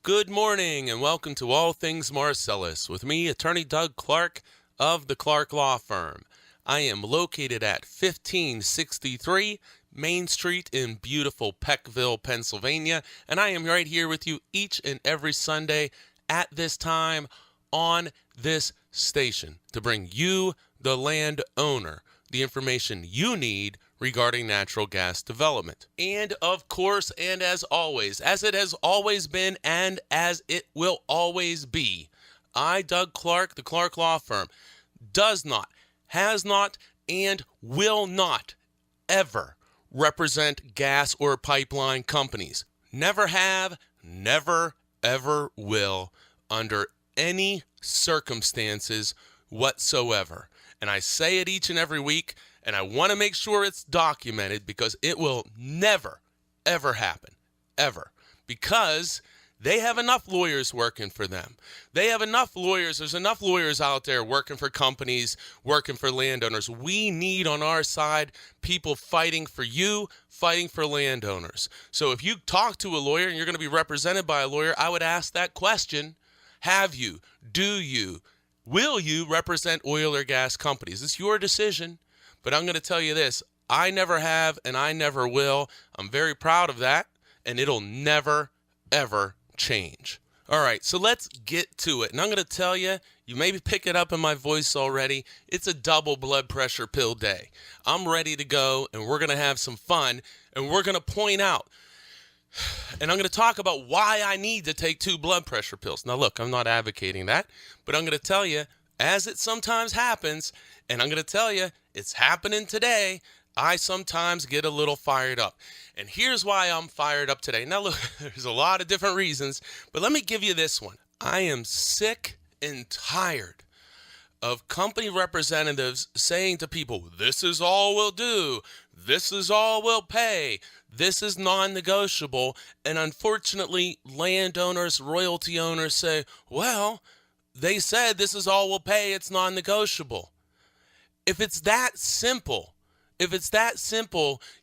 Good morning and welcome to All Things Marcellus with me, Attorney Doug Clark of the Clark Law Firm. I am located at 1563 Main Street in beautiful Peckville, Pennsylvania, and I am right here with you each and every Sunday at this time on this station to bring you, the landowner, the information you need regarding natural gas development. And of course, and as always, as it has always been and as it will always be, I, Doug Clark, the Clark Law Firm, does not, has not, and will not ever represent gas or pipeline companies. Never have, never, ever will, under any circumstances whatsoever. And I say it each and every week, and I want to make sure it's documented because it will never, ever happen, ever. Because they have enough lawyers working for them. They have enough lawyers. There's enough lawyers out there working for companies, working for landowners. We need on our side people fighting for you, fighting for landowners. So if you talk to a lawyer and you're going to be represented by a lawyer, I would ask that question. Have you? Do you? Will you represent oil or gas companies? It's your decision. But I'm going to tell you this, I never have and I never will. I'm very proud of that, and it'll never, ever change. All right, so let's get to it. And I'm going to tell you, you maybe pick it up in my voice already, it's a double blood pressure pill day. I'm ready to go, and we're going to have some fun, and we're going to point out, and I'm going to talk about why I need to take 2 blood pressure pills. Now, look, I'm not advocating that, but I'm going to tell you, as it sometimes happens, and I'm going to tell you, it's happening today, I sometimes get a little fired up. And here's why I'm fired up today. Now, look, there's a lot of different reasons, but let me give you this one. I am sick and tired of company representatives saying to people, this is all we'll do, this is all we'll pay, this is non-negotiable. And unfortunately, landowners, royalty owners say, well, they said this is all we'll pay, it's non-negotiable. If it's that simple,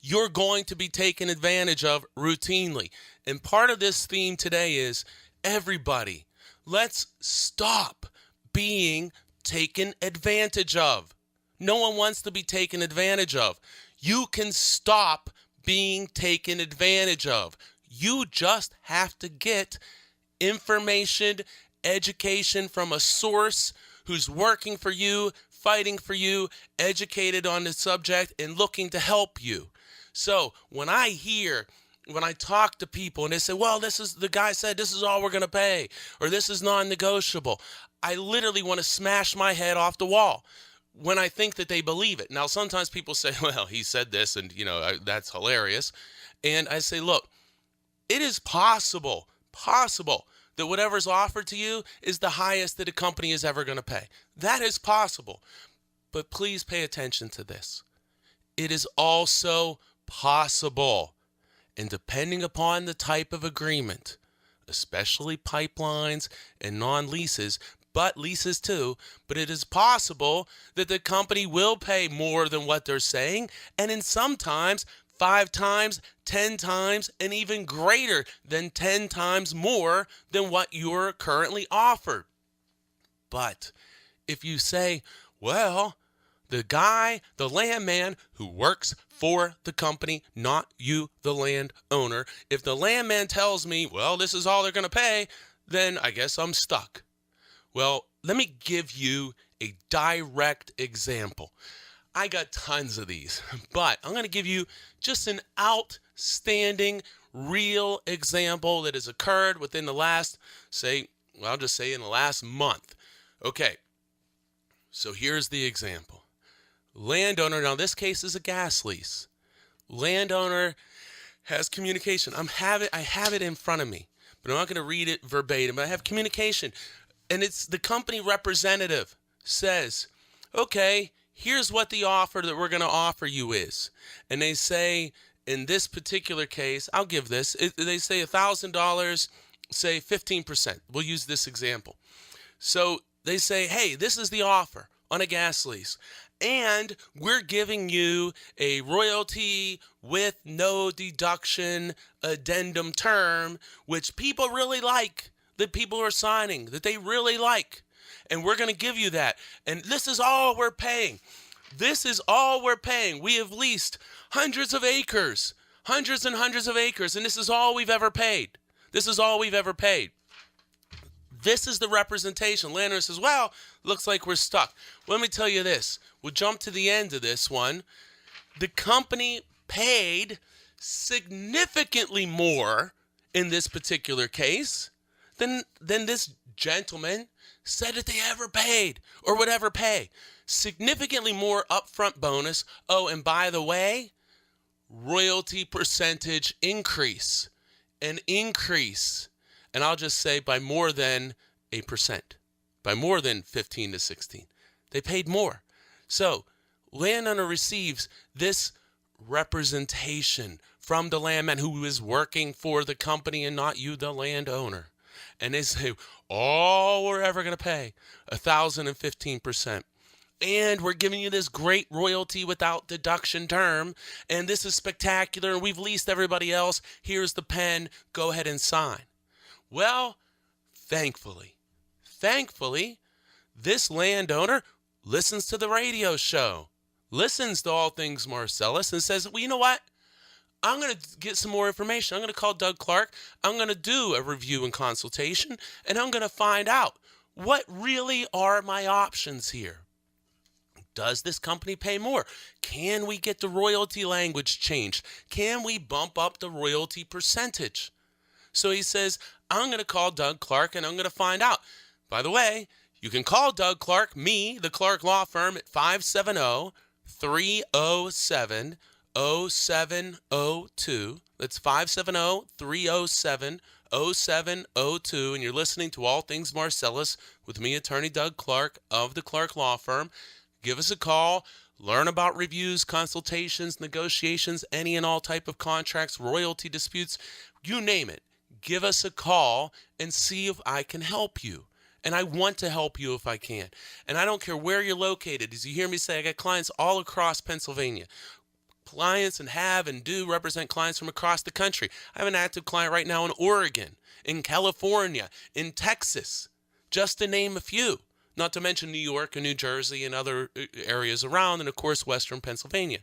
you're going to be taken advantage of routinely. And part of this theme today is, everybody, let's stop being taken advantage of. No one wants to be taken advantage of. You can stop being taken advantage of. You just have to get information, education from a source who's working for you, fighting for you, educated on the subject, and looking to help you. So when I talk to people and they say, well, the guy said this is all we're going to pay, or this is non-negotiable, I literally want to smash my head off the wall when I think that they believe it. Now, sometimes people say, well, he said this, and, that's hilarious. And I say, look, it is possible that whatever's offered to you is the highest that a company is ever going to pay. That is possible. But please pay attention to this. It is also possible, and depending upon the type of agreement, especially pipelines and non-leases, but leases too, but it is possible that the company will pay more than what they're saying, and in sometimes 5 times, 10 times, and even greater than 10 times more than what you're currently offered. But if you say, well, the landman who works for the company, not you, the landowner, if the landman tells me, well, this is all they're going to pay, then I guess I'm stuck. Well, let me give you a direct example. I got tons of these, but I'm going to give you just an outstanding, real example that has occurred within the last, in the last month. Okay, so here's the example. Landowner, now this case is a gas lease. Landowner has communication. I have it in front of me, but I'm not going to read it verbatim. I have communication, and it's the company representative says, okay, here's what the offer that we're going to offer you is. And they say, in this particular case, I'll give this, they say $1,000, say 15%. We'll use this example. So they say, hey, this is the offer on a gas lease. And we're giving you a royalty with no deduction addendum term, which people really like. that people are signing that they really like. And we're going to give you that. And this is all we're paying. This is all we're paying. We have leased hundreds of acres, hundreds and hundreds of acres, and this is all we've ever paid. This is all we've ever paid. This is the representation. Landowner says, well, looks like we're stuck. Let me tell you this. We'll jump to the end of this one. The company paid significantly more in this particular case than this gentleman said that they ever paid or would ever pay. Significantly more upfront bonus. Oh, and by the way, royalty percentage increase. An increase. And I'll just say by more than 8%. By more than 15 to 16. They paid more. So, landowner receives this representation from the landman who is working for the company and not you, the landowner. And they say, all we're ever going to pay, 1,015%. And we're giving you this great royalty without deduction term. And this is spectacular. We've leased everybody else. Here's the pen. Go ahead and sign. Well, thankfully, this landowner listens to the radio show, listens to all things Marcellus, and says, well, you know what? I'm going to get some more information. I'm going to call Doug Clark. I'm going to do a review and consultation, and I'm going to find out what really are my options here. Does this company pay more? Can we get the royalty language changed? Can we bump up the royalty percentage? So he says, I'm going to call Doug Clark, and I'm going to find out. By the way, you can call Doug Clark, me, the Clark Law Firm, at 570-307-0702. That's 570-307-0702. And you're listening to All Things Marcellus with me, Attorney Doug Clark of the Clark Law Firm. Give us a call. Learn about reviews, consultations, negotiations, any and all type of contracts, royalty disputes, you name it. Give us a call and see if I can help you. And I want to help you if I can. And I don't care where you're located. As you hear me say, I got clients all across Pennsylvania. Clients and do represent clients from across the country. I have an active client right now in Oregon, in California, in Texas, just to name a few. Not to mention New York and New Jersey and other areas around, and of course, Western Pennsylvania.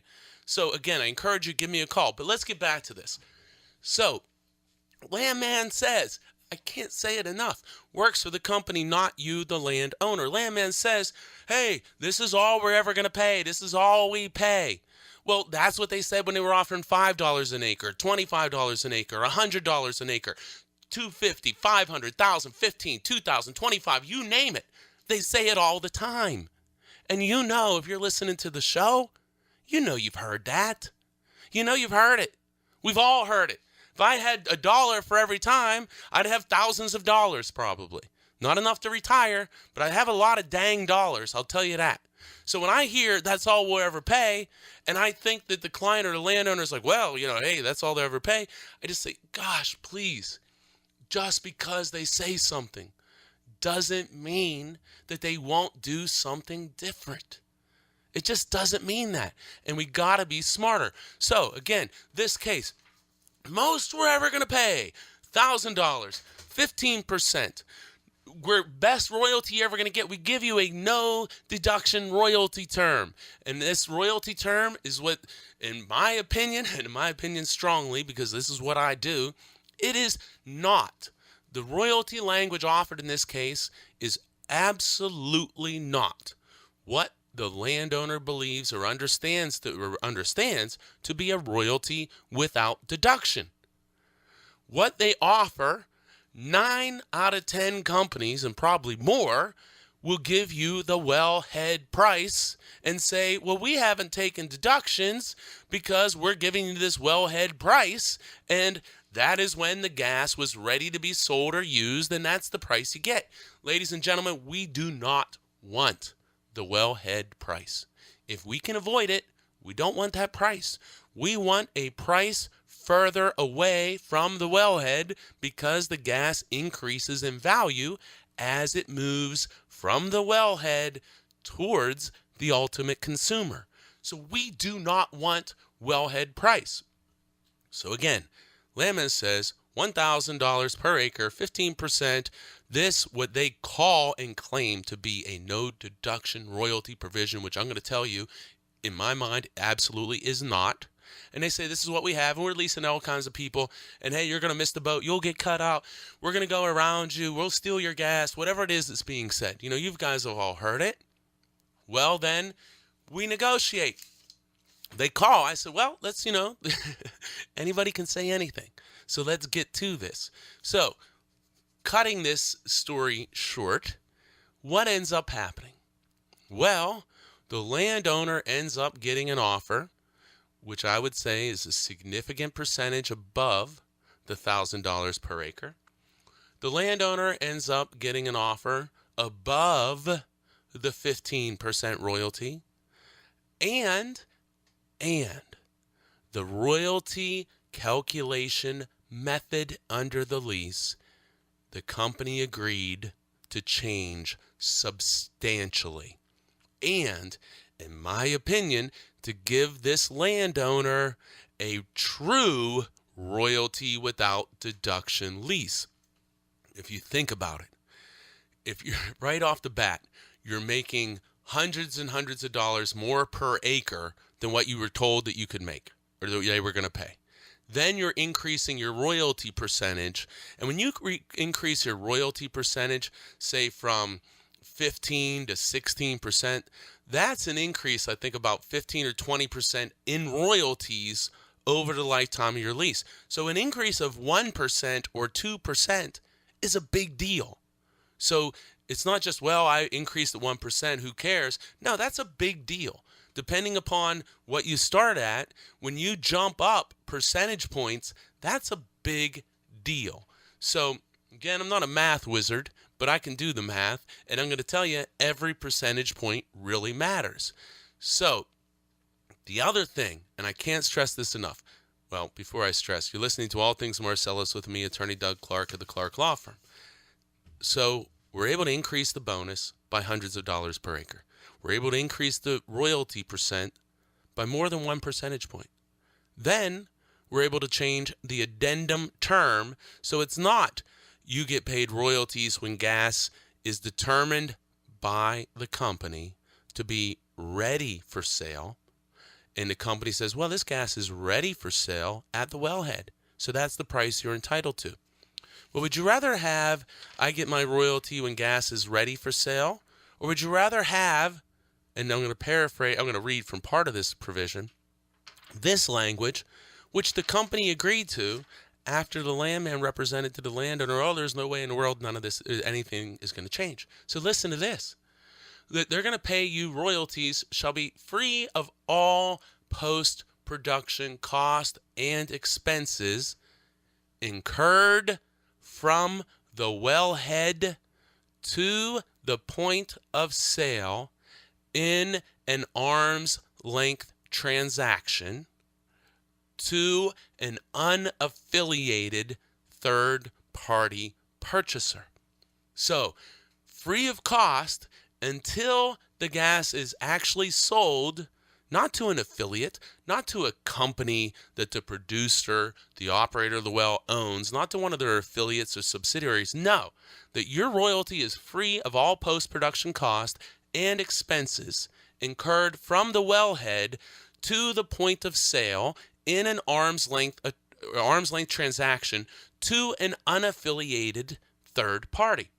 So again, I encourage you to give me a call. But let's get back to this. So, landman says, I can't say it enough, works for the company, not you, the landowner. Landman says, hey, this is all we're ever going to pay. This is all we pay. Well, that's what they said when they were offering $5 an acre, $25 an acre, $100 an acre, $250, $500, $1,000, $15, $2,000, $25, you name it. They say it all the time. And you know, if you're listening to the show, you know you've heard that. You know you've heard it. We've all heard it. If I had $1 for every time, I'd have thousands of dollars probably. Not enough to retire, but I'd have a lot of dang dollars, I'll tell you that. So when I hear that's all we'll ever pay, and I think that the client or the landowner is like, well, hey, that's all they'll ever pay, I just say, gosh, please, just because they say something doesn't mean that they won't do something different. It just doesn't mean that. And we got to be smarter. So again, this case, most we're ever going to pay, $1,000, 15%. We're best royalty you're ever going to get. We give you a no deduction royalty term. And this royalty term is what, in my opinion, and in my opinion strongly, because this is what I do, it is not. The royalty language offered in this case is absolutely not what the landowner believes or understands to be a royalty without deduction. What they offer, 9 out of 10 companies, and probably more, will give you the wellhead price and say, well, we haven't taken deductions because we're giving you this wellhead price, and that is when the gas was ready to be sold or used, and that's the price you get. Ladies and gentlemen, we do not want the wellhead price. If we can avoid it, we don't want that price. We want a price further away from the wellhead because the gas increases in value as it moves from the wellhead towards the ultimate consumer. So we do not want wellhead price. So again, Landman says, $1,000 per acre, 15%. This, what they call and claim to be a no deduction royalty provision, which I'm going to tell you, in my mind, absolutely is not. And they say, this is what we have, and we're leasing all kinds of people, and hey, you're going to miss the boat, you'll get cut out, we're going to go around you, we'll steal your gas, whatever it is that's being said. You know, you guys have all heard it. Well, then, we negotiate. They call. I said, well, let's, anybody can say anything. So let's get to this. So, cutting this story short, what ends up happening? Well, the landowner ends up getting an offer, which I would say is a significant percentage above the $1,000 per acre. The landowner ends up getting an offer above the 15% royalty, and the royalty calculation method under the lease, the company agreed to change substantially. And, in my opinion, to give this landowner a true royalty without deduction lease. If you think about it, if you're right off the bat, you're making hundreds and hundreds of dollars more per acre than what you were told that you could make or that they were going to pay. Then you're increasing your royalty percentage. And when you increase your royalty percentage, say from 15 to 16%, that's an increase, I think, about 15 or 20% in royalties over the lifetime of your lease. So an increase of 1% or 2% is a big deal. So it's not just, well, I increased at 1%, who cares? No, that's a big deal. Depending upon what you start at, when you jump up percentage points, that's a big deal. So, again, I'm not a math wizard, but I can do the math, and I'm going to tell you every percentage point really matters. So, the other thing, and I can't stress this enough. Well, before I stress, you're listening to All Things Marcellus with me, Attorney Doug Clark of the Clark Law Firm. So, we're able to increase the bonus by hundreds of dollars per acre. We're able to increase the royalty percent by more than 1 percentage point. Then we're able to change the addendum term, so it's not you get paid royalties when gas is determined by the company to be ready for sale, and the company says, well, this gas is ready for sale at the wellhead, so that's the price you're entitled to. Well, would you rather have I get my royalty when gas is ready for sale, or would you rather have, and I'm going to paraphrase, I'm going to read from part of this provision, this language, which the company agreed to after the landman represented to the landowner, oh, there's no way in the world none of this, anything is going to change. So listen to this. They're going to pay you royalties shall be free of all post-production cost and expenses incurred from the wellhead to the point of sale in an arm's length transaction to an unaffiliated third-party purchaser. So, free of cost until the gas is actually sold, not to an affiliate, not to a company that the producer, the operator of the well owns, not to one of their affiliates or subsidiaries. No, that your royalty is free of all post-production cost and expenses incurred from the wellhead to the point of sale in an arm's length transaction to an unaffiliated third party.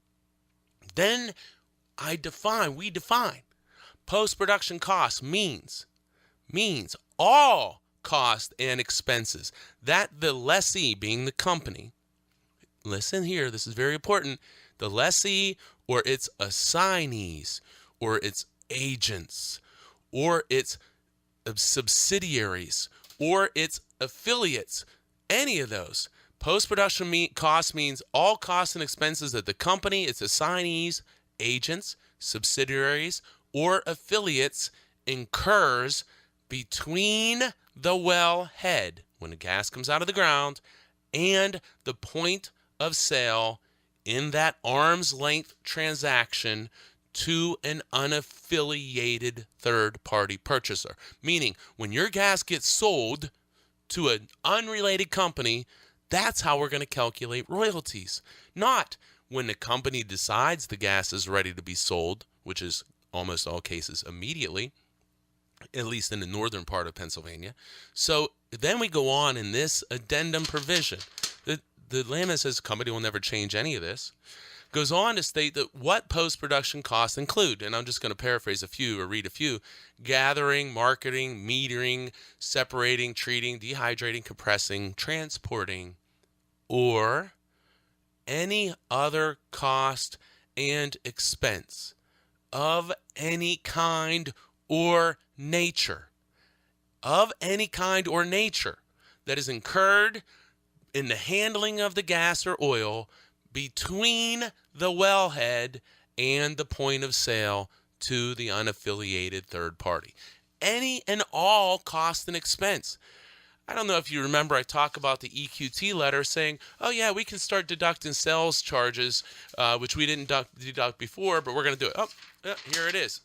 Then we define post-production costs means all cost and expenses that the lessee, being the company, listen here, this is very important, the lessee or its assignees or its agents or its subsidiaries or its affiliates, any of those. Post-production cost means all costs and expenses that the company, its assignees, agents, subsidiaries, or affiliates incurs between the wellhead, when the gas comes out of the ground, and the point of sale in that arm's length transaction to an unaffiliated third-party purchaser. Meaning, when your gas gets sold to an unrelated company, That's how we're going to calculate royalties. Not when the company decides the gas is ready to be sold, which is almost all cases immediately, at least in the northern part of Pennsylvania. So then we go on in this addendum provision. The landman says the company will never change any of this. Goes on to state that what post-production costs include, and I'm just going to paraphrase a few or read a few: gathering, marketing, metering, separating, treating, dehydrating, compressing, transporting, or any other cost and expense of any kind or nature, that is incurred in the handling of the gas or oil between the wellhead and the point of sale to the unaffiliated third party. Any and all cost and expense. I don't know if you remember, I talk about the EQT letter saying, oh yeah, we can start deducting sales charges, which we didn't deduct before, but we're going to do it. Oh, yeah, here it is.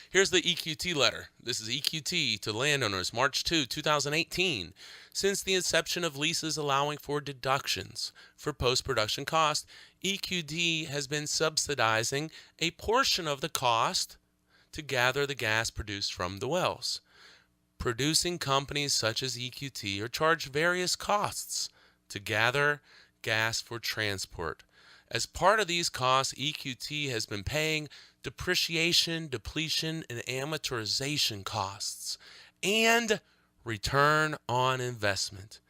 Here's the EQT letter. This is EQT to landowners, March 2, 2018. Since the inception of leases allowing for deductions for post-production cost, EQT has been subsidizing a portion of the cost to gather the gas produced from the wells. Producing companies such as EQT are charged various costs to gather gas for transport. As part of these costs, EQT has been paying depreciation, depletion, and amortization costs, and return on investment,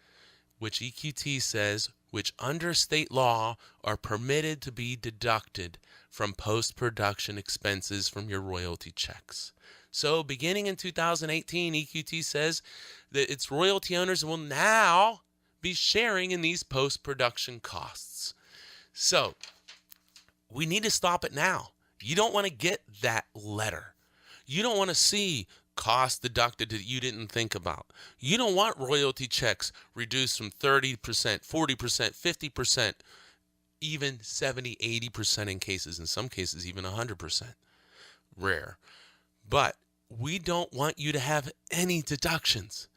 which EQT says, which under state law are permitted to be deducted from post-production expenses from your royalty checks. So beginning in 2018, EQT says that its royalty owners will now be sharing in these post-production costs. So we need to stop it now. You don't want to get that letter. You don't want to see costs deducted that you didn't think about. You don't want royalty checks reduced from 30%, 40%, 50%, even 70, 80% in cases, in some cases even 100%. Rare. But we don't want you to have any deductions.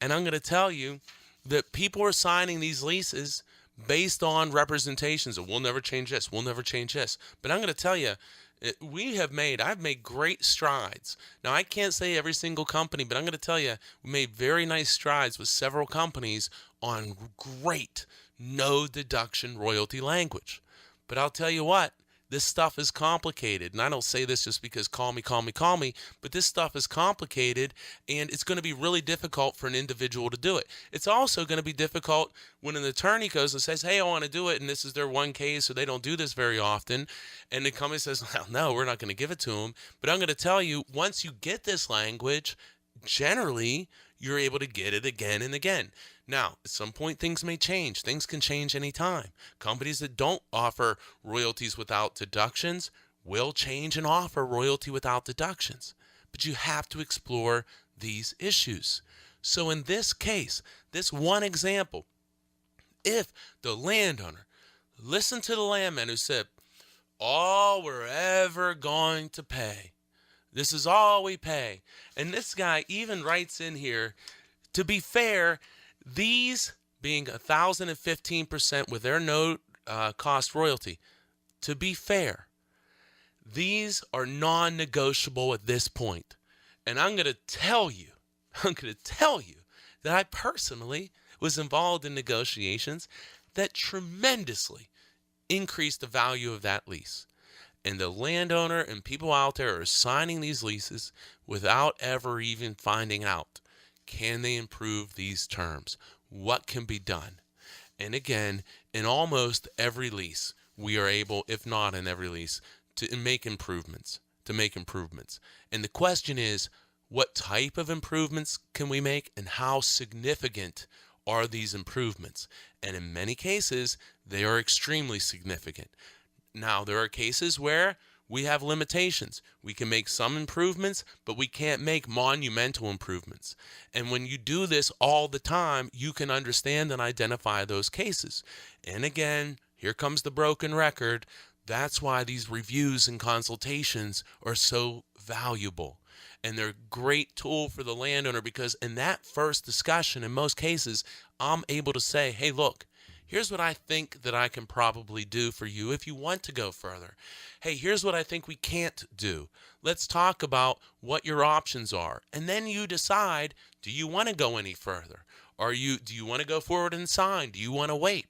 And I'm going to tell you that people are signing these leases based on representations of we'll never change this, we'll never change this. But I'm going to tell you, I've made great strides. Now, I can't say every single company, but I'm going to tell you, we made very nice strides with several companies on great no deduction royalty language. But I'll tell you what, this stuff is complicated. And I don't say this just because call me, but this stuff is complicated, and it's going to be really difficult for an individual to do it. It's also going to be difficult when an attorney goes and says, hey, I want to do it, and this is their one case, or they don't do this very often. And the company says, well, no, we're not going to give it to them. But I'm going to tell you, once you get this language, generally, you're able to get it again and again. Now, at some point, things may change. Things can change anytime. Companies that don't offer royalties without deductions will change and offer royalty without deductions. But you have to explore these issues. So in this case, this one example, if the landowner listened to the landman who said, all we're ever going to pay, this is all we pay. And this guy even writes in here, to be fair, these being 1,015% with their no cost royalty, to be fair, these are non-negotiable at this point. And I'm going to tell you that I personally was involved in negotiations that tremendously increased the value of that lease. And the landowner and people out there are signing these leases without ever even finding out, can they improve these terms? What can be done? And again, in almost every lease, we are able, if not in every lease, to make improvements. And the question is, what type of improvements can we make, and how significant are these improvements? And in many cases, they are extremely significant. Now, there are cases where we have limitations. We can make some improvements, but we can't make monumental improvements. And when you do this all the time, you can understand and identify those cases. And again, here comes the broken record. That's why these reviews and consultations are so valuable. And they're a great tool for the landowner because in that first discussion, in most cases, I'm able to say, hey, look, here's what I think that I can probably do for you if you want to go further. Hey, here's what I think we can't do. Let's talk about what your options are. And then you decide, do you want to go any further? Do you want to go forward and sign? Do you want to wait?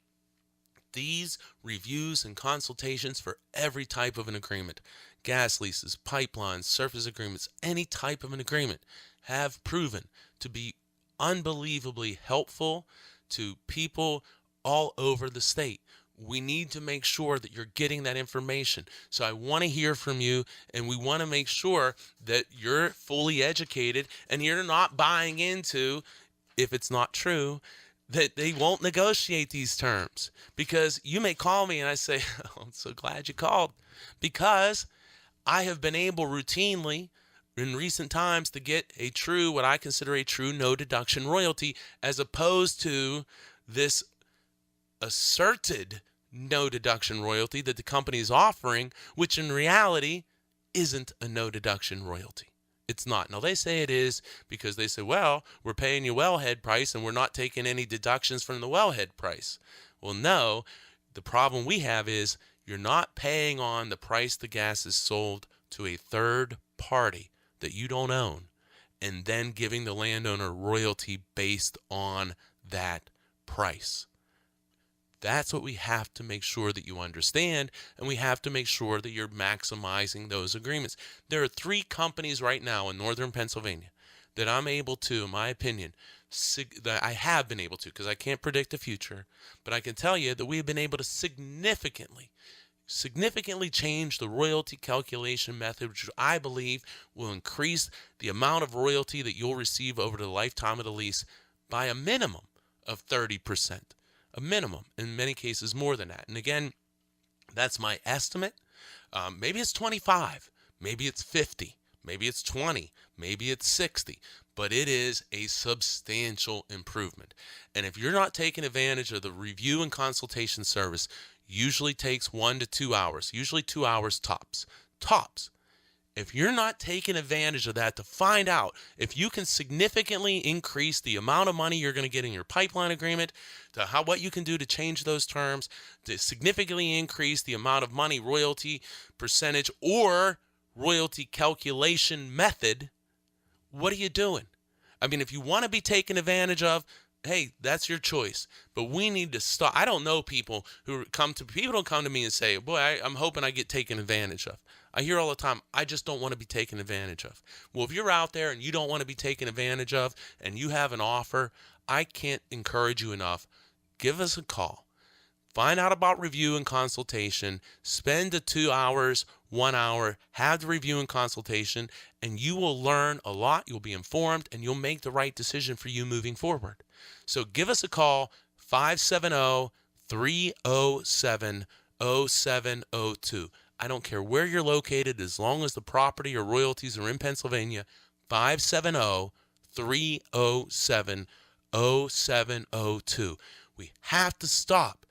These reviews and consultations for every type of an agreement, gas leases, pipelines, surface agreements, any type of an agreement, have proven to be unbelievably helpful to people all over the state. We need to make sure that you're getting that information. So I want to hear from you, and we want to make sure that you're fully educated and you're not buying into, if it's not true, that they won't negotiate these terms. Because you may call me and I say, oh, I'm so glad you called, because I have been able routinely in recent times to get what I consider a true no deduction royalty, as opposed to this asserted no deduction royalty that the company is offering, which in reality isn't a no deduction royalty. It's not. Now, they say it is because they say, well, we're paying you wellhead price and we're not taking any deductions from the wellhead price. Well, no, the problem we have is you're not paying on the price the gas is sold to a third party that you don't own, and then giving the landowner royalty based on that price. That's what we have to make sure that you understand, and we have to make sure that you're maximizing those agreements. There are 3 companies right now in northern Pennsylvania that I'm able to, in my opinion, that I have been able to, because I can't predict the future, but I can tell you that we have been able to significantly change the royalty calculation method, which I believe will increase the amount of royalty that you'll receive over the lifetime of the lease by a minimum of 30%. A minimum, in many cases more than that. And again, that's my estimate. Maybe it's 25, maybe it's 50, maybe it's 20, maybe it's 60, but it is a substantial improvement. And if you're not taking advantage of the review and consultation service, usually takes 1 to 2 hours, usually 2 hours tops. If you're not taking advantage of that to find out if you can significantly increase the amount of money you're going to get in your pipeline agreement, to what you can do to change those terms, to significantly increase the amount of money, royalty percentage, or royalty calculation method, what are you doing? I mean, if you want to be taken advantage of, hey, that's your choice. But we need to stop. I don't know people don't come to me and say, boy, I'm hoping I get taken advantage of. I hear all the time, I just don't want to be taken advantage of. Well, if you're out there and you don't want to be taken advantage of and you have an offer, I can't encourage you enough. Give us a call. Find out about review and consultation. Spend the 2 hours, 1 hour, have the review and consultation, and you will learn a lot. You'll be informed, and you'll make the right decision for you moving forward. So give us a call, 570-307-0702. I don't care where you're located, as long as the property or royalties are in Pennsylvania, 570-307-0702. We have to stop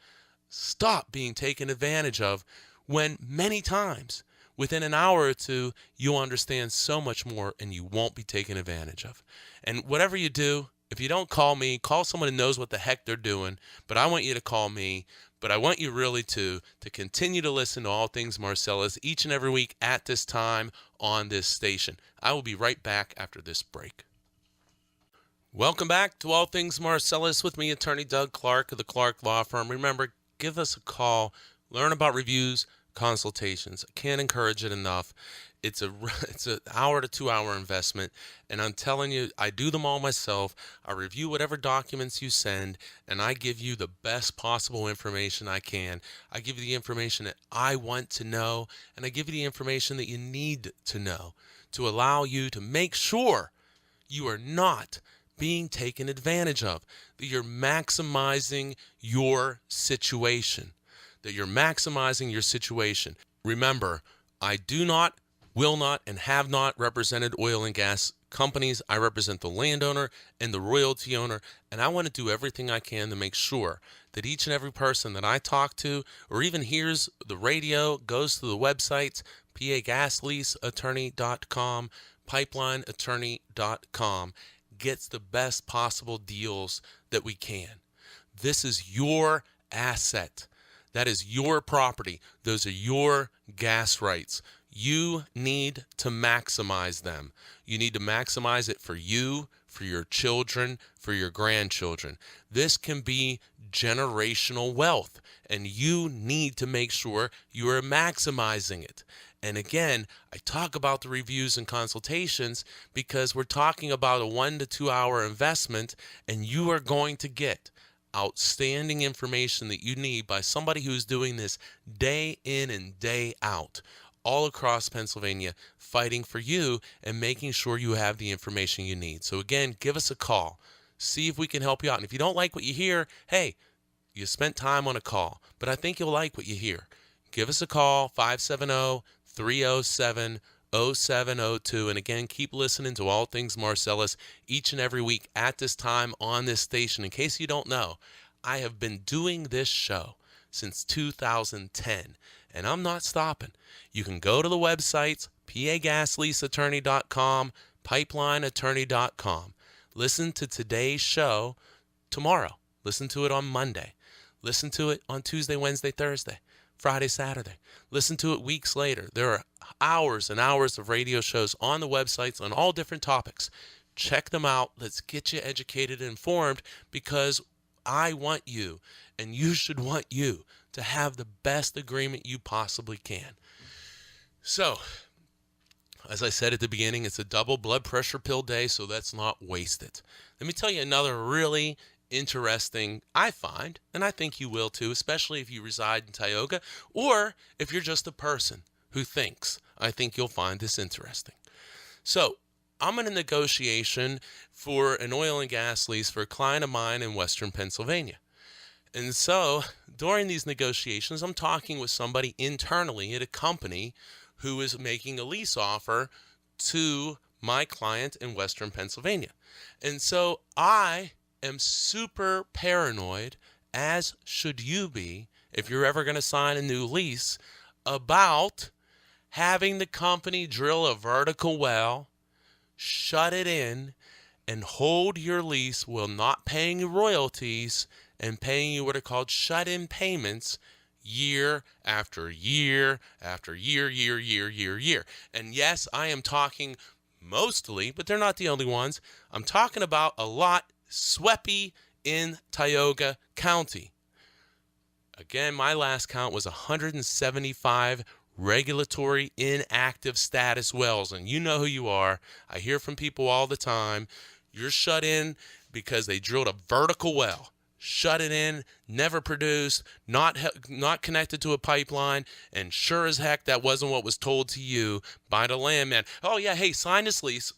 being taken advantage of, when many times within an hour or two, you'll understand so much more and you won't be taken advantage of. And whatever you do, if you don't call me, call someone who knows what the heck they're doing. But I want you to call me. But I want you really to continue to listen to All Things Marcellus each and every week at this time on this station. I will be right back after this break. Welcome back to All Things Marcellus with me, Attorney Doug Clark of the Clark Law Firm. Remember, give us a call, learn about reviews, consultations. I can't encourage it enough. It's an hour to 2 hour investment, and I'm telling you, I do them all myself. I review whatever documents you send, and I give you the best possible information I can. I give you the information that I want to know, and I give you the information that you need to know to allow you to make sure you are not being taken advantage of, that you're maximizing your situation, Remember, I do not, will not, and have not represented oil and gas companies. I represent the landowner and the royalty owner, and I want to do everything I can to make sure that each and every person that I talk to, or even hears the radio, goes to the websites, pagasleaseattorney.com, pipelineattorney.com gets the best possible deals that we can. This is your asset. That is your property. Those are your gas rights. You need to maximize them. You need to maximize it for you, for your children, for your grandchildren. This can be generational wealth, and you need to make sure you are maximizing it. And again, I talk about the reviews and consultations because we're talking about a 1 to 2 hour investment, and you are going to get outstanding information that you need by somebody who's doing this day in and day out, all across Pennsylvania, fighting for you and making sure you have the information you need. So again, give us a call. See if we can help you out. And if you don't like what you hear, hey, you spent time on a call, but I think you'll like what you hear. Give us a call, 570-307-0702. And again, keep listening to All Things Marcellus each and every week at this time on this station. In case you don't know, I have been doing this show since 2010, and I'm not stopping. You can go to the websites, pagasleaseattorney.com, pipelineattorney.com. Listen to today's show tomorrow. Listen to it on Monday. Listen to it on Tuesday, Wednesday, Thursday, Friday, Saturday. Listen to it weeks later. There are hours and hours of radio shows on the websites on all different topics. Check them out. Let's get you educated and informed, because I want you, and you should want you, to have the best agreement you possibly can. So, as I said at the beginning, it's a double blood pressure pill day, so let's not waste it. Let me tell you another really interesting, I find, and I think you will too, especially if you reside in Tioga, or if you're just a person who thinks. I think you'll find this interesting. So, I'm in a negotiation for an oil and gas lease for a client of mine in western Pennsylvania. And so, during these negotiations, I'm talking with somebody internally at a company who is making a lease offer to my client in western Pennsylvania. And so, I am super paranoid, as should you be, if you're ever going to sign a new lease, about having the company drill a vertical well, shut it in, and hold your lease while not paying you royalties and paying you what are called shut-in payments year after year after year. And yes, I am talking mostly, but they're not the only ones. I'm talking about a lot SWEPI in Tioga County. Again, my last count was 175 regulatory inactive status wells, and you know who you are. I hear from people all the time. You're shut in because they drilled a vertical well. Shut it in, never produced, not connected to a pipeline, and sure as heck that wasn't what was told to you by the landman. Oh yeah, hey, sign this lease.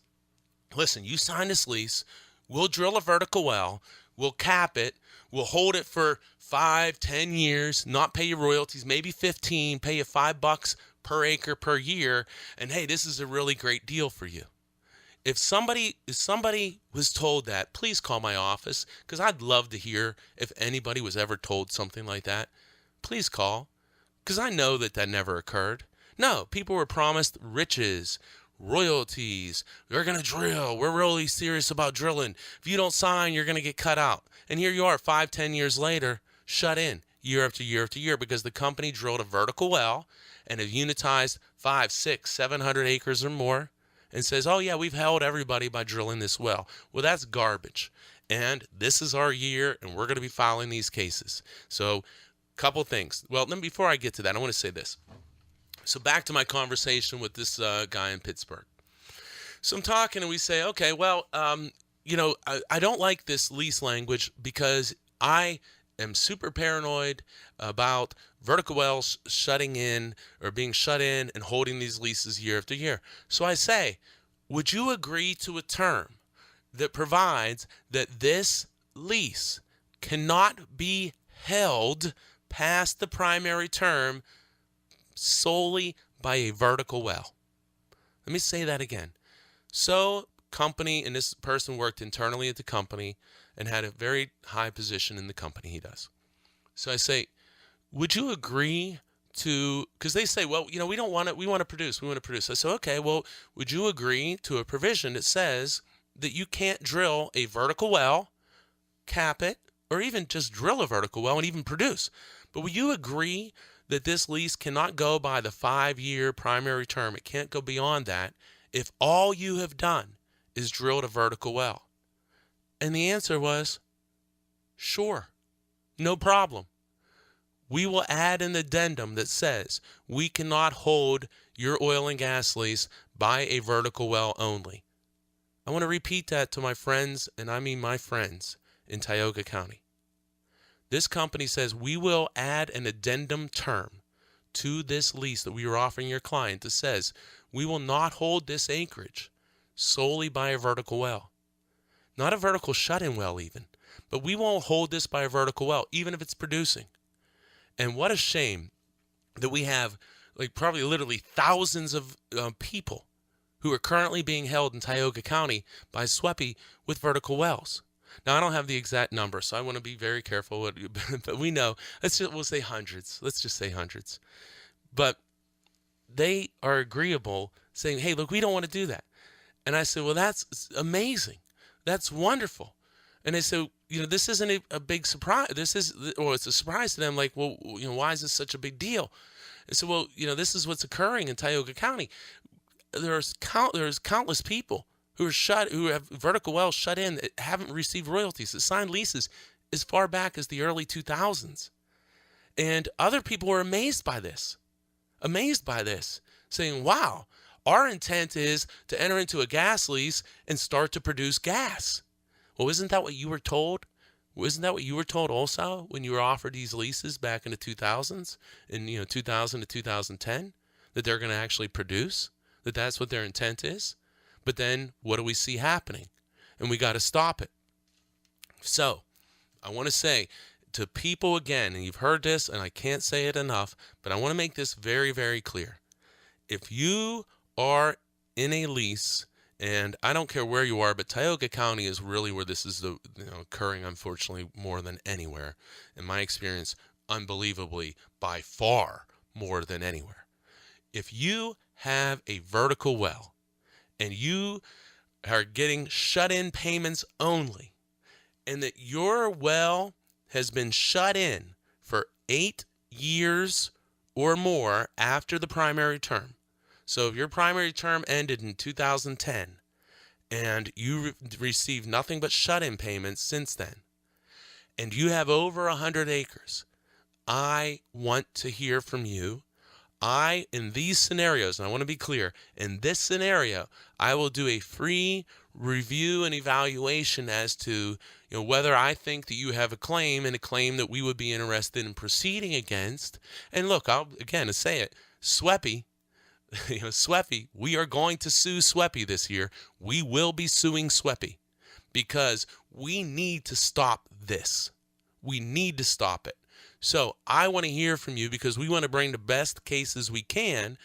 Listen, you sign this lease, we'll drill a vertical well, we'll cap it, we'll hold it for 5-10 years, not pay you royalties, maybe 15, pay you $5 per acre per year, and hey, this is a really great deal for you. If somebody was told that, please call my office, because I'd love to hear if anybody was ever told something like that. Please call, because I know that never occurred. No, people were promised riches, royalties. We're going to drill. We're really serious about drilling. If you don't sign, you're going to get cut out. And here you are 5-10 years later, shut in year after year after year, because the company drilled a vertical well and have unitized 500, 600, 700 acres or more, and says, oh yeah, we've held everybody by drilling this well. Well, that's garbage. And this is our year, and we're going to be filing these cases. So, couple things. Well, then before I get to that, I want to say this. So back to my conversation with this guy in Pittsburgh. So I'm talking, and we say, okay, well, I don't like this lease language because I am super paranoid about vertical wells shutting in or being shut in and holding these leases year after year. So I say, would you agree to a term that provides that this lease cannot be held past the primary term solely by a vertical well? Let me say that again. So company, and this person worked internally at the company and had a very high position in the company he does. So I say, would you agree because they say, well, we don't want it. We want to produce. We want to produce. I say, okay, well, would you agree to a provision that says that you can't drill a vertical well, cap it, or even just drill a vertical well and even produce? But will you agree that this lease cannot go by the 5-year primary term? It can't go beyond that if all you have done is drilled a vertical well. And the answer was, sure, no problem. We will add an addendum that says we cannot hold your oil and gas lease by a vertical well only. I want to repeat that to my friends, and I mean my friends, in Tioga County. This company says we will add an addendum term to this lease that we are offering your client that says we will not hold this acreage solely by a vertical well. Not a vertical shut-in well even, but we won't hold this by a vertical well, even if it's producing. And what a shame that we have probably literally thousands of people who are currently being held in Tioga County by SWEPI with vertical wells. Now, I don't have the exact number, so I want to be very careful, but we know, we'll say hundreds. Let's just say hundreds. But they are agreeable saying, hey, look, we don't want to do that. And I said, well, that's amazing. That's wonderful. And they said, this isn't a big surprise. It's a surprise to them. Like, well, why is this such a big deal? I said, well, this is what's occurring in Tioga County. There's countless people who have vertical wells shut in that haven't received royalties, that signed leases as far back as the early 2000s. And other people were amazed by this, saying, wow, our intent is to enter into a gas lease and start to produce gas. Well, isn't that what you were told? Isn't that what you were told also when you were offered these leases back in the 2000s, in 2000 to 2010, that they're going to actually produce, that that's what their intent is? But then what do we see happening? And we got to stop it. So I want to say to people again, and you've heard this, and I can't say it enough, but I want to make this very, very clear. If you are in a lease, and I don't care where you are, but Tioga County is really where this is occurring, unfortunately, more than anywhere. In my experience, unbelievably, by far more than anywhere. If you have a vertical well and you are getting shut-in payments only, and that your well has been shut in for 8 years or more after the primary term. So if your primary term ended in 2010 and you received nothing but shut-in payments since then, and you have over 100 acres, I want to hear from you. In these scenarios, and I want to be clear, in this scenario, I will do a free review and evaluation as to whether I think that you have a claim, and a claim that we would be interested in proceeding against. And look, I'll again say it, SWEPI, SWEPI, we are going to sue SWEPI this year. We will be suing SWEPI because we need to stop this. We need to stop it. So I want to hear from you because we want to bring the best cases we can.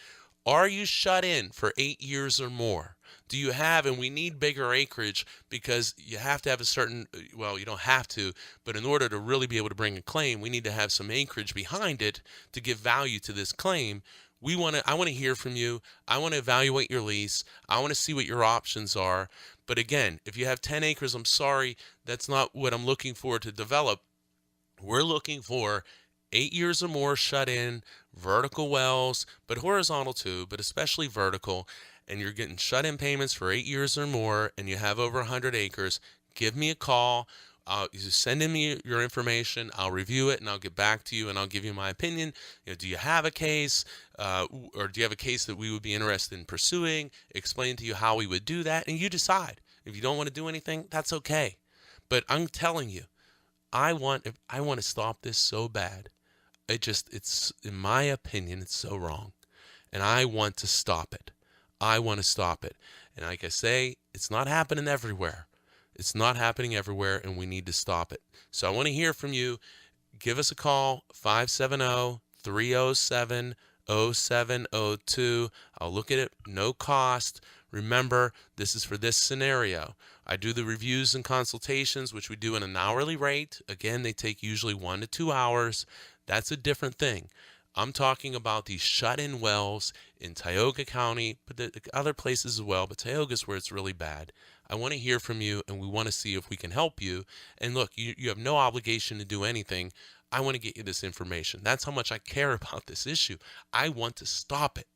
Are you shut in for 8 years or more? Do you have, and we need bigger acreage because you have to have a certain, well, you don't have to, but in order to really be able to bring a claim, we need to have some acreage behind it to give value to this claim. I want to hear from you. I want to evaluate your lease. I want to see what your options are. But again, if you have 10 acres, I'm sorry, that's not what I'm looking for to develop. We're looking for 8 years or more shut in, vertical wells, but horizontal too, but especially vertical, and you're getting shut in payments for 8 years or more, and you have over 100 acres, give me a call. You send in me your information. I'll review it, and I'll get back to you, and I'll give you my opinion. Do you have a case, or do you have a case that we would be interested in pursuing? Explain to you how we would do that, and you decide. If you don't want to do anything, that's okay. But I'm telling you, I want to stop this so bad. It's in my opinion, it's so wrong, and I want to stop it. I want to stop it, and like I say, it's not happening everywhere. It's not happening everywhere, and we need to stop it. So I want to hear from you. Give us a call, 570-307-0702. I'll look at it, no cost. Remember, this is for this scenario. I do the reviews and consultations, which we do at an hourly rate. Again, they take usually 1 to 2 hours. That's a different thing. I'm talking about these shut-in wells in Tioga County, but the other places as well, but Tioga's where it's really bad. I want to hear from you, and we want to see if we can help you. And look, you have no obligation to do anything. I want to get you this information. That's how much I care about this issue. I want to stop it.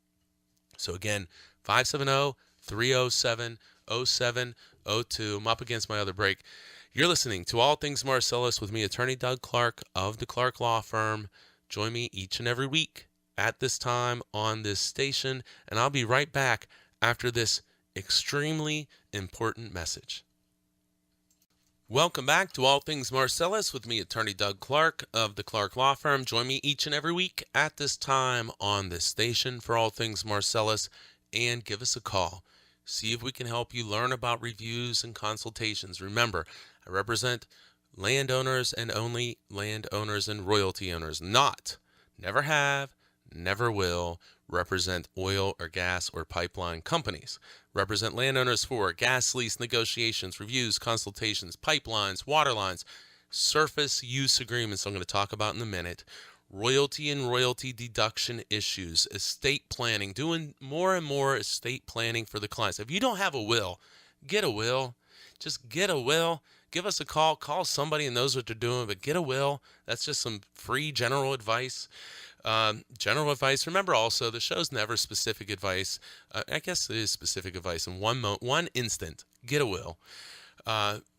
So again, 570-307-0702. I'm up against my other break. You're listening to All Things Marcellus with me, attorney Doug Clark of the Clark Law Firm. Join me each and every week at this time on this station, and I'll be right back after this extremely important message. Welcome back to All Things Marcellus with me, attorney Doug Clark of the Clark Law Firm. Join me each and every week at this time on this station for All Things Marcellus, and give us a call. See if we can help you learn about reviews and consultations. Remember, I represent landowners and only landowners and royalty owners, never have, never will represent oil or gas or pipeline companies. Represent landowners for gas lease negotiations, reviews, consultations, pipelines, water lines, surface use agreements I'm going to talk about in a minute, royalty and royalty deduction issues, estate planning, doing more and more estate planning for the clients. If you don't have a will, get a will. Just get a will. Give us a call. Call somebody who knows what they're doing, but get a will. That's just some free general advice. Remember also, the show's never specific advice. I guess it is specific advice in one instant. Get a will.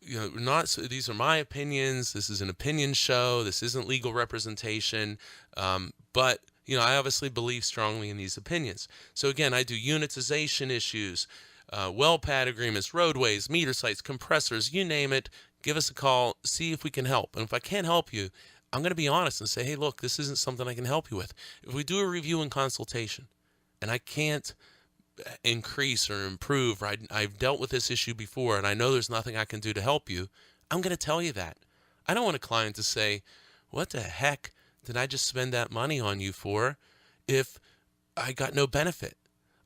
These are my opinions. This is an opinion show. This isn't legal representation. But I obviously believe strongly in these opinions. So again, I do unitization issues, well pad agreements, roadways, meter sites, compressors, you name it. Give us a call. See if we can help. And if I can't help you, I'm going to be honest and say, hey, look, this isn't something I can help you with. If we do a review and consultation and I can't increase or improve, or I've dealt with this issue before and I know there's nothing I can do to help you, I'm going to tell you that. I don't want a client to say, what the heck did I just spend that money on you for if I got no benefit?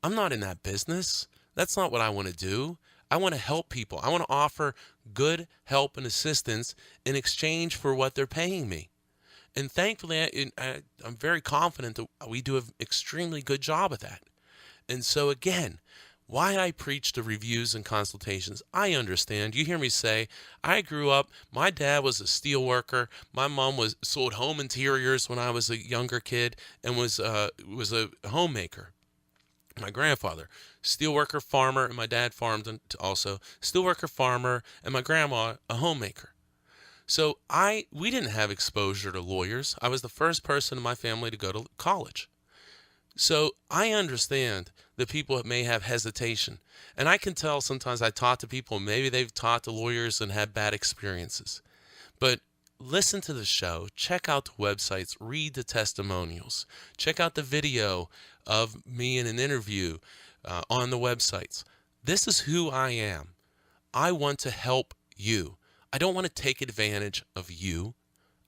I'm not in that business. That's not what I want to do. I want to help people. I want to offer good help and assistance in exchange for what they're paying me. And thankfully, I'm very confident that we do an extremely good job at that. And so again, why I preach the reviews and consultations, I understand. You hear me say, I grew up, my dad was a steel worker. My mom sold home interiors when I was a younger kid and was a homemaker. My grandfather, steelworker, farmer, and my dad farmed also. Steelworker, farmer, and my grandma, a homemaker. So we didn't have exposure to lawyers. I was the first person in my family to go to college. So I understand that people may have hesitation. And I can tell sometimes I talk to people, maybe they've talked to lawyers and had bad experiences. But listen to the show, check out the websites, read the testimonials, check out the video of me in an interview on the websites. This is who I am. I want to help you. I don't want to take advantage of you.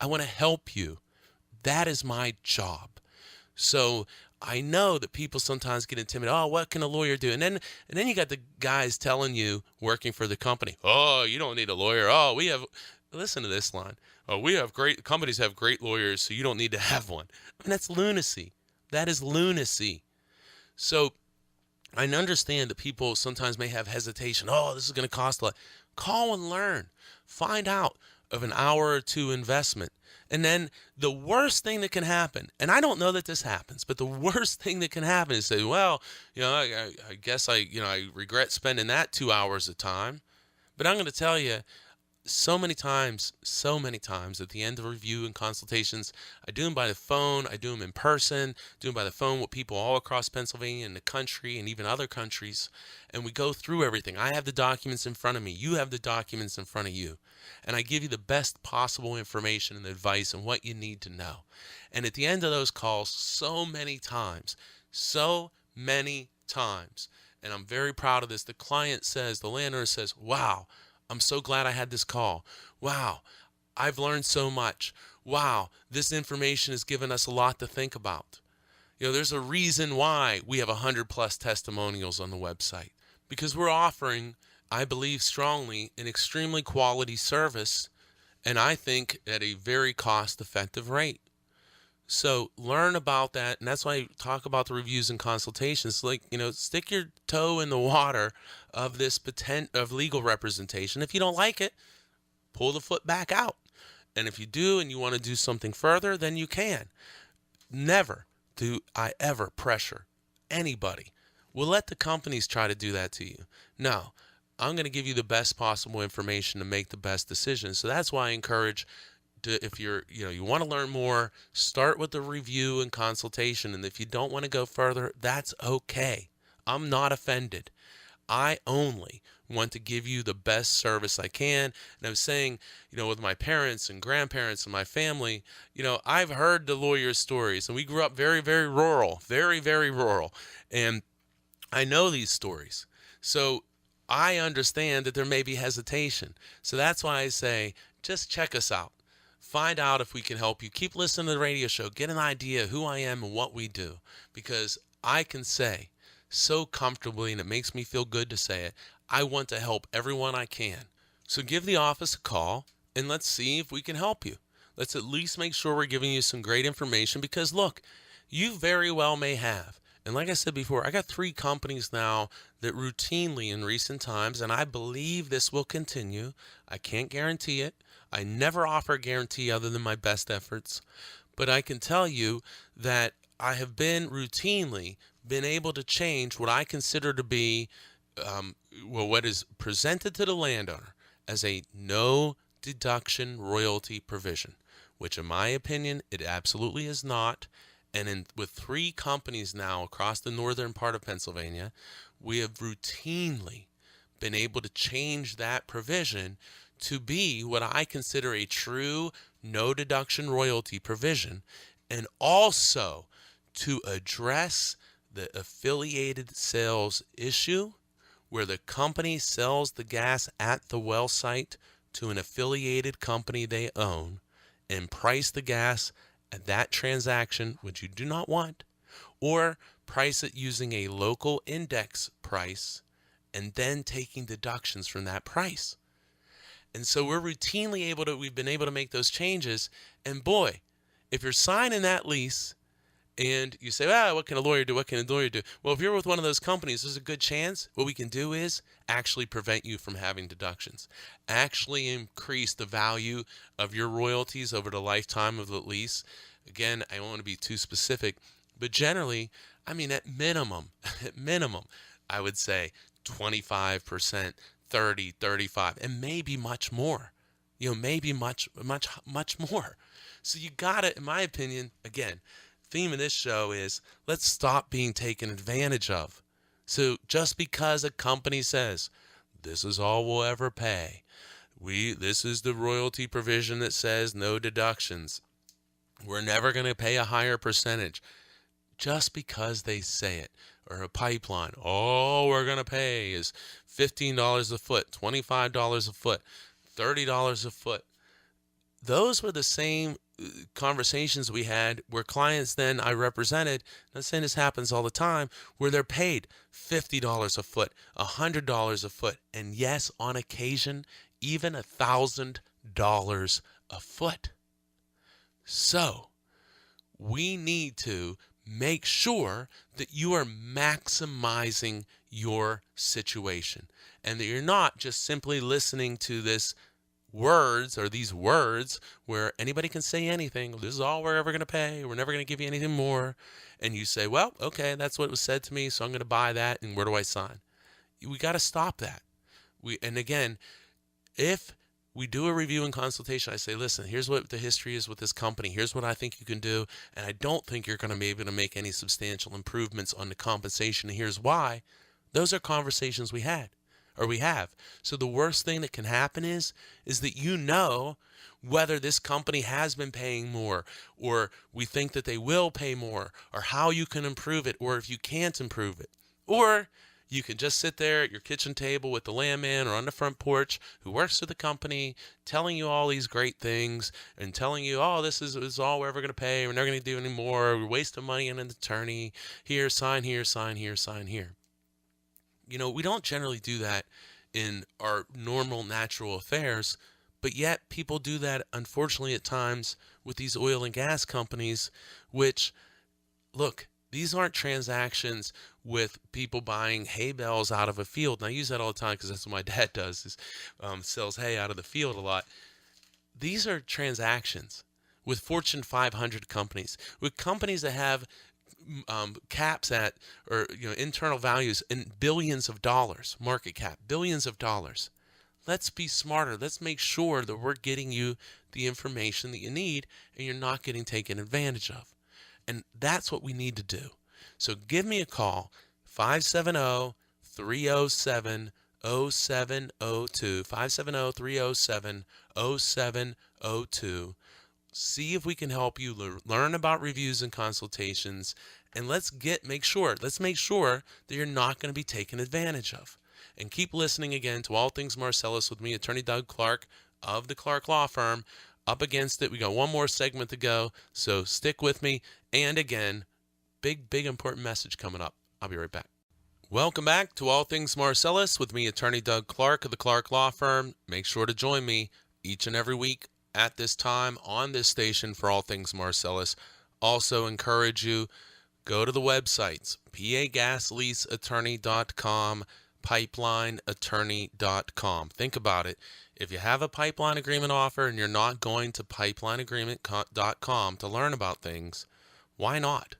I want to help you. That is my job. So I know that people sometimes get intimidated. Oh, what can a lawyer do? And then you got the guys telling you, working for the company, oh, you don't need a lawyer. Oh, listen to this line. Oh, companies have great lawyers, so you don't need to have one. And that's lunacy. That is lunacy. So I understand that people sometimes may have hesitation. Oh, this is going to cost a lot. Call and learn. Find out of an hour or two investment. And then the worst thing that can happen, and I don't know that this happens, but the worst thing that can happen is say, well, I guess I regret spending that 2 hours of time. But I'm going to tell you, so many times at the end of review and consultations, I do them by the phone, I do them in person, do them by the phone with people all across Pennsylvania and the country and even other countries, and we go through everything. I have the documents in front of me, you have the documents in front of you, and I give you the best possible information and advice on what you need to know. And at the end of those calls, so many times, and I'm very proud of this, the landowner says, wow, I'm so glad I had this call. Wow, I've learned so much. Wow, this information has given us a lot to think about. There's a reason why we have 100+ testimonials on the website, because we're offering, I believe strongly, an extremely quality service, and I think at a very cost-effective rate. So learn about that, and that's why I talk about the reviews and consultations. Like, stick your toe in the water of this of legal representation. If you don't like it, pull the foot back out. And if you do and you want to do something further, then you can. Never do I ever pressure anybody. We'll let the companies try to do that to you. No, I'm going to give you the best possible information to make the best decisions. So that's why I encourage if you want to learn more, start with the review and consultation. And if you don't want to go further, that's okay. I'm not offended. I only want to give you the best service I can. And I was saying, with my parents and grandparents and my family, I've heard the lawyers' stories, and we grew up very, very rural, very, very rural. And I know these stories. So I understand that there may be hesitation. So that's why I say, just check us out. Find out if we can help you. Keep listening to the radio show. Get an idea of who I am and what we do. Because I can say so comfortably, and it makes me feel good to say it, I want to help everyone I can. So give the office a call, and let's see if we can help you. Let's at least make sure we're giving you some great information, because look, you very well may have. And like I said before, I got 3 companies now that routinely in recent times, and I believe this will continue. I can't guarantee it. I never offer a guarantee other than my best efforts. But I can tell you that I have routinely been able to change what I consider to be, what is presented to the landowner as a no deduction royalty provision, which in my opinion, it absolutely is not. And with 3 companies now across the northern part of Pennsylvania, we have routinely been able to change that provision to be what I consider a true no deduction royalty provision, and also to address the affiliated sales issue where the company sells the gas at the well site to an affiliated company they own and price the gas at that transaction, which you do not want, or price it using a local index price and then taking deductions from that price. And so we've been able to make those changes. And boy, if you're signing that lease and you say, what can a lawyer do? What can a lawyer do? Well, if you're with one of those companies, there's a good chance what we can do is actually prevent you from having deductions, actually increase the value of your royalties over the lifetime of the lease. Again, I don't want to be too specific, but generally, at minimum, I would say 25%, 30, 35, and maybe much more. Maybe much, much, much more. So you gotta, in my opinion, again, theme of this show is let's stop being taken advantage of. So just because a company says this is all we'll ever pay, this is the royalty provision that says no deductions, we're never going to pay a higher percentage, just because they say it, or a pipeline, all we're going to pay is $15 a foot, $25 a foot, $30 a foot. Those were the same conversations we had where clients then I represented, not saying this happens all the time, where they're paid $50 a foot, $100 a foot, and yes, on occasion, even $1,000 a foot. So we need to make sure that you are maximizing your situation and that you're not just simply listening to these words where anybody can say anything. This is all we're ever going to pay. We're never going to give you anything more. And you say, well, okay, that's what was said to me, so I'm going to buy that. And where do I sign? We got to stop that. And again, if we do a review and consultation, I say, listen, here's what the history is with this company. Here's what I think you can do. And I don't think you're going to be able to make any substantial improvements on the compensation. And here's why. Those are conversations we have. So the worst thing that can happen is that whether this company has been paying more, or we think that they will pay more, or how you can improve it, or if you can't improve it. Or you can just sit there at your kitchen table with the landman or on the front porch who works for the company telling you all these great things and telling you, oh, this is all we're ever going to pay. We're never going to do any more. We're wasting money on an attorney. Here, sign here, sign here, sign here. We don't generally do that in our normal natural affairs, But yet people do that, unfortunately, at times with these oil and gas companies, which, look, these aren't transactions with people buying hay bales out of a field. And I use that all the time because that's what my dad does, is sells hay out of the field a lot. These are transactions with Fortune 500 companies, with companies that have caps at, or internal values in billions of dollars, market cap, billions of dollars. Let's be smarter. Let's make sure that we're getting you the information that you need and you're not getting taken advantage of. And that's what we need to do. So give me a call, 570-307-0702, 570-307-0702. See if we can help you learn about reviews and consultations, and let's make sure that you're not going to be taken advantage of. And keep listening again to All Things Marcellus with me, Attorney Doug Clark of the Clark Law Firm. Up against it, we got one more segment to go, so stick with me. And again, big important message coming up. I'll be right back. Welcome back to All Things Marcellus with me, Attorney Doug Clark of the Clark Law Firm. Make sure to join me each and every week at this time on this station for All Things Marcellus. Also encourage you, go to the websites, pagasleaseattorney.com, pipelineattorney.com. Think about it. If you have a pipeline agreement offer and you're not going to pipelineagreement.com to learn about things, why not?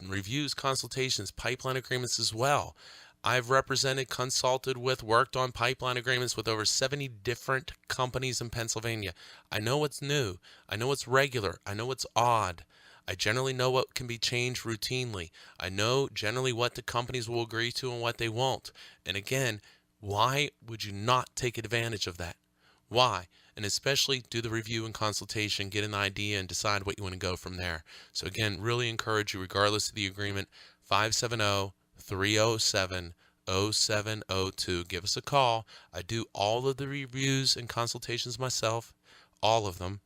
Reviews, consultations, pipeline agreements as well. I've represented, consulted with, worked on pipeline agreements with over 70 different companies in Pennsylvania. I know what's new. I know what's regular. I know what's odd. I generally know what can be changed routinely. I know generally what the companies will agree to and what they won't. And again, why would you not take advantage of that? Why? And especially do the review and consultation, get an idea, and decide what you want to go from there. So again, really encourage you, regardless of the agreement, 570-307-0702. Give us a call. I do all of the reviews and consultations myself, all of them.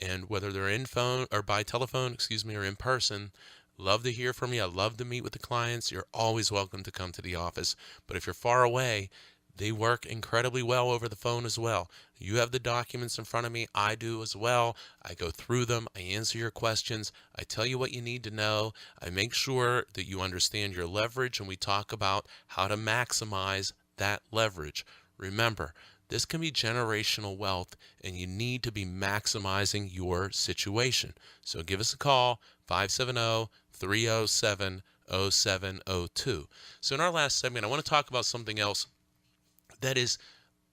And whether they're in phone or by telephone, or in person, love to hear from you. I love to meet with the clients. You're always welcome to come to the office. But if you're far away, they work incredibly well over the phone as well. You have the documents in front of me. I do as well. I go through them. I answer your questions. I tell you what you need to know. I make sure that you understand your leverage, and we talk about how to maximize that leverage. Remember, this can be generational wealth, and you need to be maximizing your situation. So give us a call, 570-307-0702. So in our last segment, I want to talk about something else that is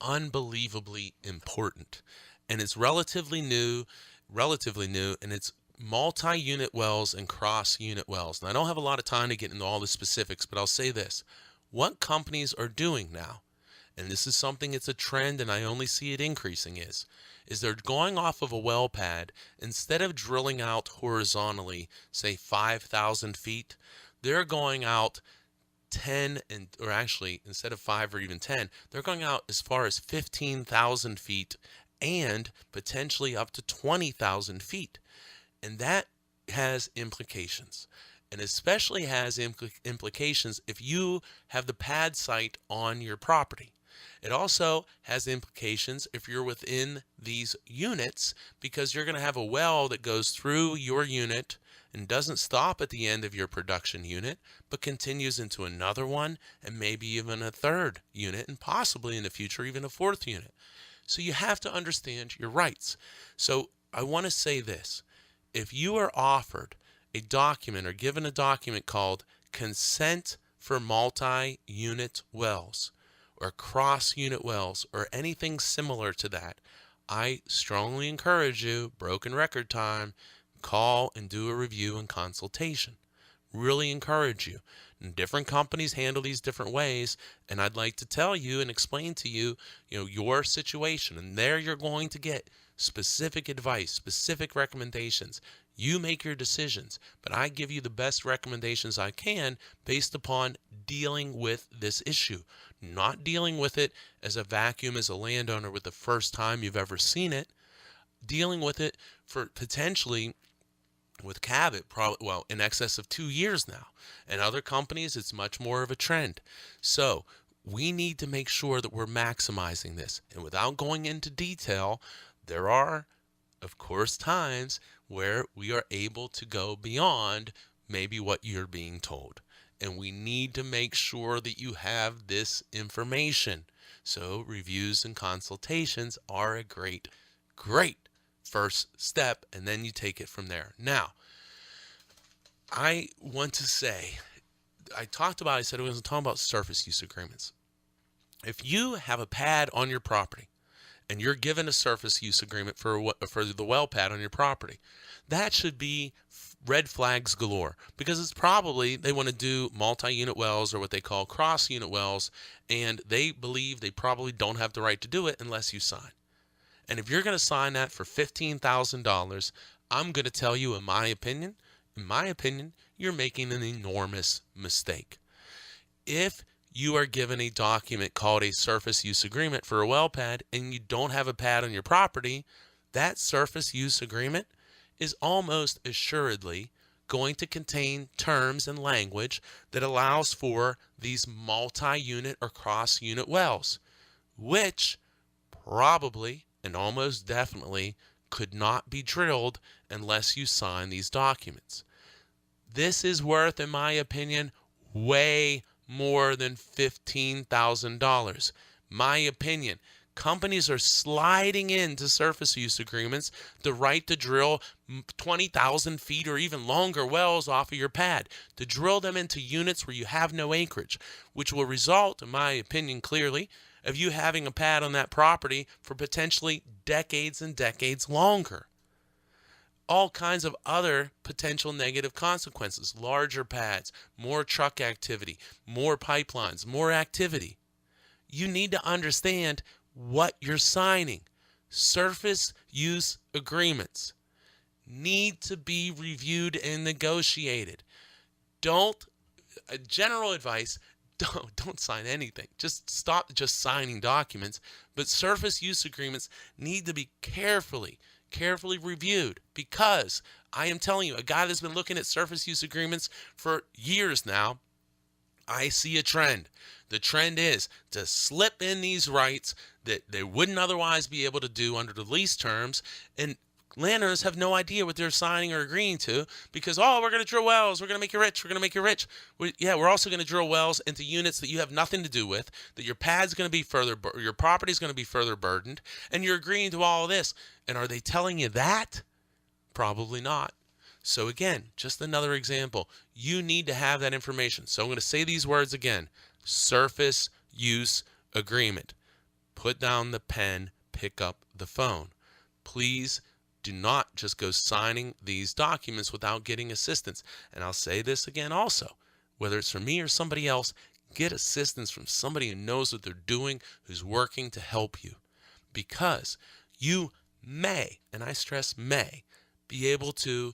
unbelievably important, and it's relatively new, and it's multi-unit wells and cross-unit wells. And I don't have a lot of time to get into all the specifics, but I'll say this. What companies are doing now, and this is something, it's a trend, and I only see it increasing, is they're going off of a well pad. Instead of drilling out horizontally, say 5,000 feet, they're going out 10, or actually instead of 5 or even 10, they're going out as far as 15,000 feet and potentially up to 20,000 feet. And that has implications, and especially has implications if you have the pad site on your property. It also has implications if you're within these units, because you're going to have a well that goes through your unit and doesn't stop at the end of your production unit, but continues into another one, and maybe even a third unit, and possibly in the future even a fourth unit. So you have to understand your rights. So I want to say this. If you are offered a document or given a document called Consent for Multi-Unit Wells or Cross-Unit Wells or anything similar to that, I strongly encourage you, broken record time, call and do a review and consultation. Really encourage you. And different companies handle these different ways, and I'd like to tell you and explain to you, your situation. And there you're going to get specific advice, specific recommendations. You make your decisions, but I give you the best recommendations I can based upon dealing with this issue, not dealing with it as a vacuum as a landowner with the first time you've ever seen it, dealing with it for potentially with Cabot, probably, in excess of 2 years now. And other companies, it's much more of a trend. So we need to make sure that we're maximizing this. And without going into detail, there are, of course, times where we are able to go beyond maybe what you're being told. And we need to make sure that you have this information. So reviews and consultations are a great first step, and then you take it from there. Now, I want to say, I said I was talking about surface use agreements. If you have a pad on your property and you're given a surface use agreement for the well pad on your property, that should be red flags galore, because it's probably they want to do multi-unit wells or what they call cross-unit wells, and they believe they probably don't have the right to do it unless you sign. And if you're going to sign that for $15,000, I'm going to tell you, in my opinion, you're making an enormous mistake. If you are given a document called a surface use agreement for a well pad and you don't have a pad on your property, that surface use agreement is almost assuredly going to contain terms and language that allows for these multi-unit or cross-unit wells, which probably and almost definitely could not be drilled unless you sign these documents. This is worth, in my opinion, way more than $15,000. My opinion, companies are sliding into surface use agreements the right to drill 20,000 feet or even longer wells off of your pad, to drill them into units where you have no acreage, which will result, in my opinion, clearly, of you having a pad on that property for potentially decades and decades longer. All kinds of other potential negative consequences: larger pads, more truck activity, more pipelines, more activity. You need to understand what you're signing. Surface use agreements need to be reviewed and negotiated. General advice, don't sign anything. Just stop just signing documents. But surface use agreements need to be carefully reviewed, because I am telling you, a guy that's been looking at surface use agreements for years now, I see a trend. The trend is to slip in these rights that they wouldn't otherwise be able to do under the lease terms, and landowners have no idea what they're signing or agreeing to, because, we're going to drill wells, we're going to make you rich, we're also going to drill wells into units that you have nothing to do with, that your pad's going to be your property's going to be further burdened, and you're agreeing to all of this. And are they telling you that? Probably not. So again, just another example. You need to have that information. So I'm going to say these words again. Surface use agreement. Put down the pen, pick up the phone. Please do not just go signing these documents without getting assistance. And I'll say this again also, whether it's from me or somebody else, get assistance from somebody who knows what they're doing, who's working to help you. Because you may, and I stress may, be able to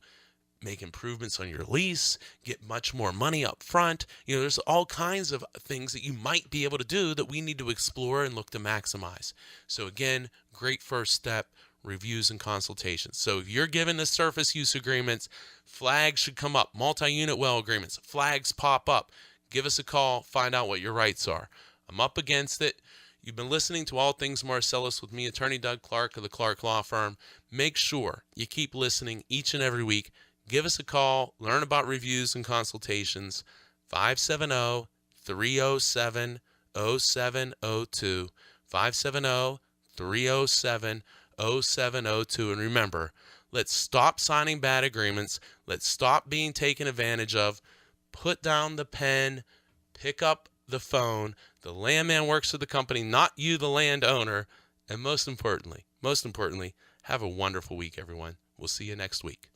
make improvements on your lease, get much more money up front. There's all kinds of things that you might be able to do that we need to explore and look to maximize. So again, great first step, reviews and consultations. So if you're given the surface use agreements, flags should come up. Multi-unit well agreements, flags pop up. Give us a call, find out what your rights are. I'm up against it. You've been listening to All Things Marcellus with me, Attorney Doug Clark of the Clark Law Firm. Make sure you keep listening each and every week. Give us a call. Learn about reviews and consultations. 570-307-0702. 570-307-0702. And remember, let's stop signing bad agreements. Let's stop being taken advantage of. Put down the pen. Pick up the phone. The landman works for the company, not you, the landowner. And most importantly, have a wonderful week, everyone. We'll see you next week.